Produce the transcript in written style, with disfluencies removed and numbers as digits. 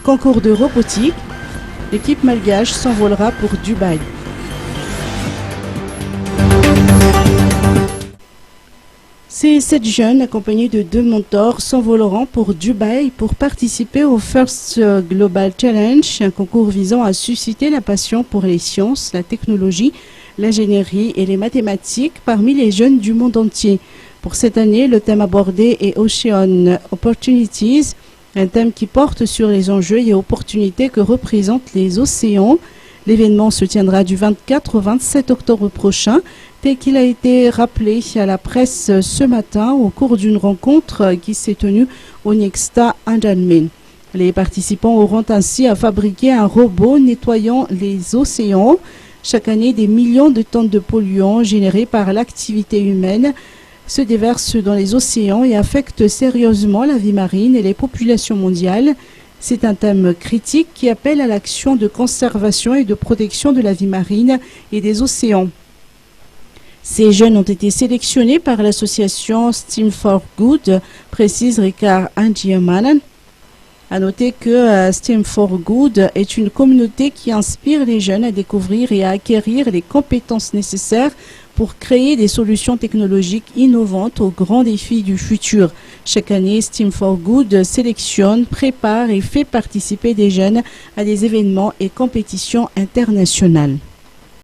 Concours de robotique, l'équipe malgache s'envolera pour Dubaï. Ces 7 jeunes, accompagnés de 2 mentors, s'envoleront pour Dubaï pour participer au First Global Challenge, un concours visant à susciter la passion pour les sciences, la technologie, l'ingénierie et les mathématiques parmi les jeunes du monde entier. Pour cette année, le thème abordé est Ocean Opportunities, un thème qui porte sur les enjeux et opportunités que représentent les océans. L'événement se tiendra du 24 au 27 octobre prochain, tel qu'il a été rappelé à la presse ce matin au cours d'une rencontre qui s'est tenue au Nexta Andanmin. Les participants auront ainsi à fabriquer un robot nettoyant les océans. Chaque année, des millions de tonnes de polluants générés par l'activité humaine se déversent dans les océans et affectent sérieusement la vie marine et les populations mondiales. C'est un thème critique qui appelle à l'action de conservation et de protection de la vie marine et des océans. Ces jeunes ont été sélectionnés par l'association Steam for Good, précise Ricard Angiamanan. À noter que Steam for Good est une communauté qui inspire les jeunes à découvrir et à acquérir les compétences nécessaires pour créer des solutions technologiques innovantes aux grands défis du futur. Chaque année, Steam for Good sélectionne, prépare et fait participer des jeunes à des événements et compétitions internationales.